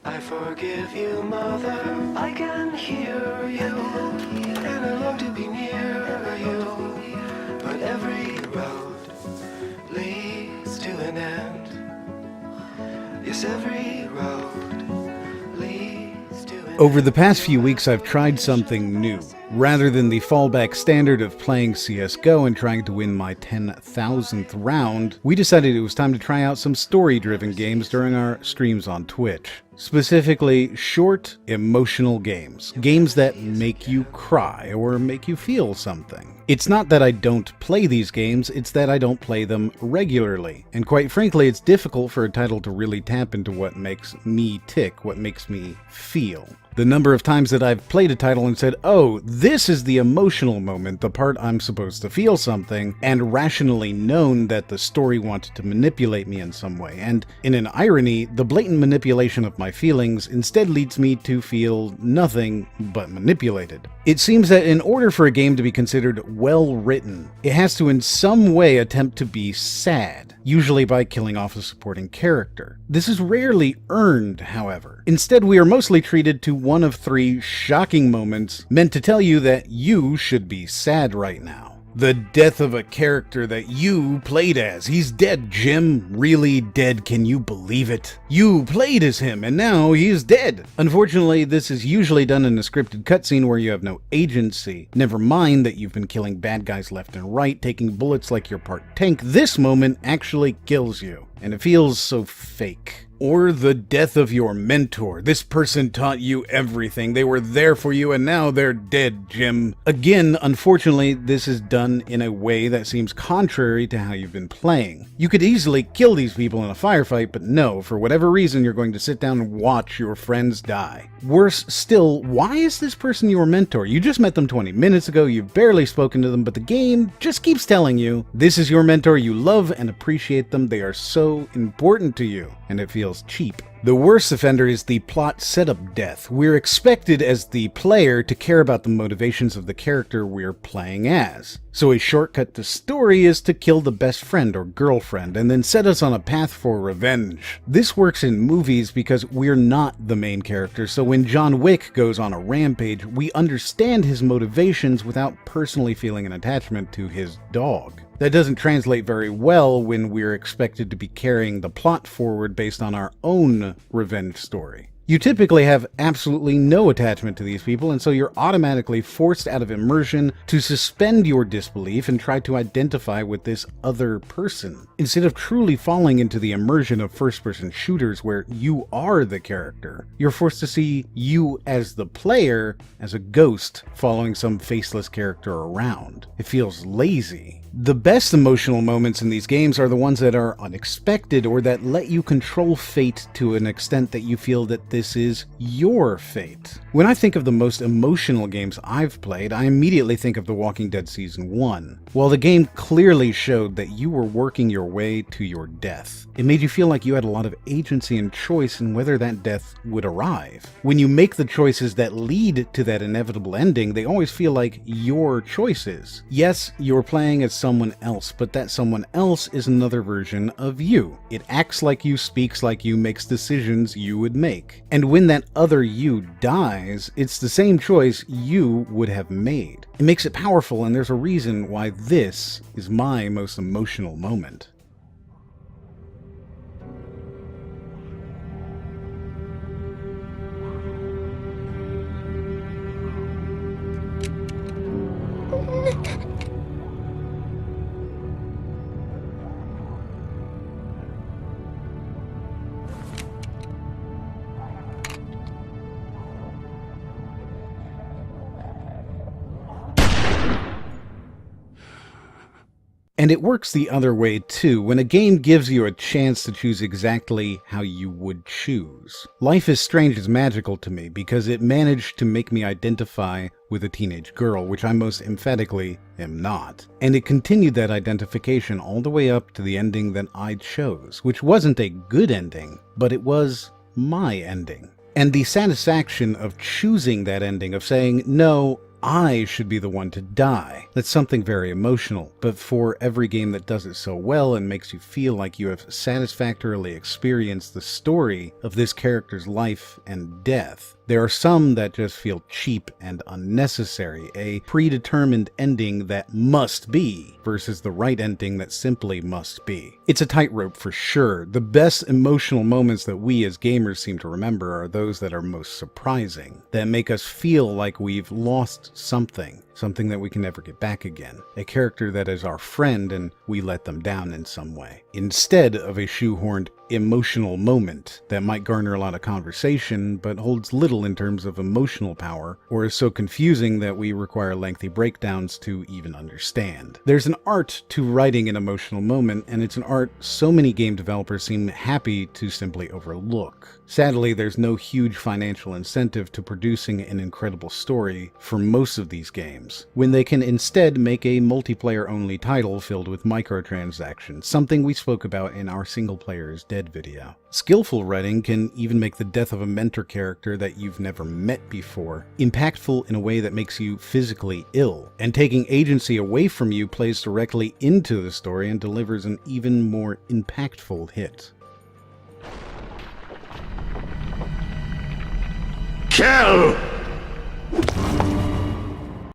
I forgive you, mother, I can hear you, and I long to be near you, but every road leads to an end. Yes, every road leads to an end. Over the past few weeks, I've tried something new. Rather than the fallback standard of playing CSGO and trying to win my 10,000th round, we decided it was time to try out some story-driven games during our streams on Twitch. Specifically, short, emotional games. Games that make you cry or make you feel something. It's not that I don't play these games, it's that I don't play them regularly. And quite frankly, it's difficult for a title to really tap into what makes me tick, what makes me feel. The number of times that I've played a title and said, oh, this is the emotional moment, the part I'm supposed to feel something, and rationally known that the story wanted to manipulate me in some way. And in an irony, the blatant manipulation of my feelings instead leads me to feel nothing but manipulated. It seems that in order for a game to be considered well written, it has to in some way attempt to be sad, usually by killing off a supporting character. This is rarely earned, however. Instead, we are mostly treated to one of three shocking moments meant to tell you that you should be sad right now. The death of a character that you played as. He's dead, Jim. Really dead, can you believe it? You played as him, and now he's dead. Unfortunately, this is usually done in a scripted cutscene where you have no agency. Never mind that you've been killing bad guys left and right, taking bullets like you're part tank. This moment actually kills you, and it feels so fake. Or the death of your mentor. This person taught you everything. They were there for you and now they're dead, Jim. Again, unfortunately, this is done in a way that seems contrary to how you've been playing. You could easily kill these people in a firefight, but no, for whatever reason, you're going to sit down and watch your friends die. Worse still, why is this person your mentor? You just met them 20 minutes ago, you've barely spoken to them, but the game just keeps telling you, this is your mentor, you love and appreciate them, they are so important to you, and it feels cheap. The worst offender is the plot setup death. We're expected as the player to care about the motivations of the character we're playing as. So a shortcut to story is to kill the best friend or girlfriend and then set us on a path for revenge. This works in movies because we're not the main character, so when John Wick goes on a rampage, we understand his motivations without personally feeling an attachment to his dog. That doesn't translate very well when we're expected to be carrying the plot forward based on our own revenge story. You typically have absolutely no attachment to these people, and so you're automatically forced out of immersion to suspend your disbelief and try to identify with this other person. Instead of truly falling into the immersion of first-person shooters where you are the character, you're forced to see you as the player as a ghost following some faceless character around. It feels lazy. The best emotional moments in these games are the ones that are unexpected or that let you control fate to an extent that you feel that this is your fate. When I think of the most emotional games I've played, I immediately think of The Walking Dead Season 1. While the game clearly showed that you were working your way to your death, it made you feel like you had a lot of agency and choice in whether that death would arrive. When you make the choices that lead to that inevitable ending, they always feel like your choices. Yes, you're playing as someone else, but that someone else is another version of you. It acts like you, speaks like you, makes decisions you would make. And when that other you dies, it's the same choice you would have made. It makes it powerful, and there's a reason why this is my most emotional moment. And it works the other way too, when a game gives you a chance to choose exactly how you would choose. Life is Strange is magical to me because it managed to make me identify with a teenage girl, which I most emphatically am not. And it continued that identification all the way up to the ending that I chose, which wasn't a good ending, but it was my ending. And the satisfaction of choosing that ending, of saying, no, I should be the one to die. That's something very emotional, but for every game that does it so well and makes you feel like you have satisfactorily experienced the story of this character's life and death, there are some that just feel cheap and unnecessary, a predetermined ending that must be versus the right ending that simply must be. It's a tightrope for sure. The best emotional moments that we as gamers seem to remember are those that are most surprising, that make us feel like we've lost something that we can never get back again, a character that is our friend and we let them down in some way, instead of a shoehorned emotional moment that might garner a lot of conversation but holds little in terms of emotional power, or is so confusing that we require lengthy breakdowns to even understand. There's an art to writing an emotional moment, and it's an art so many game developers seem happy to simply overlook. Sadly, there's no huge financial incentive to producing an incredible story for most of these games, when they can instead make a multiplayer-only title filled with microtransactions, something we spoke about in our single player is dead video. Skillful writing can even make the death of a mentor character that you've never met before impactful in a way that makes you physically ill, and taking agency away from you plays directly into the story and delivers an even more impactful hit. Kill!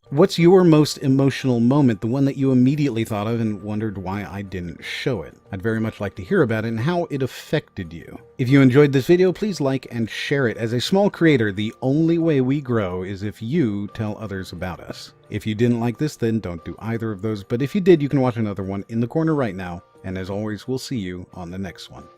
What's your most emotional moment, the one that you immediately thought of and wondered why I didn't show it? I'd very much like to hear about it and how it affected you. If you enjoyed this video, please like and share it. As a small creator, the only way we grow is if you tell others about us. If you didn't like this, then don't do either of those, but if you did, you can watch another one in the corner right now, and as always, we'll see you on the next one.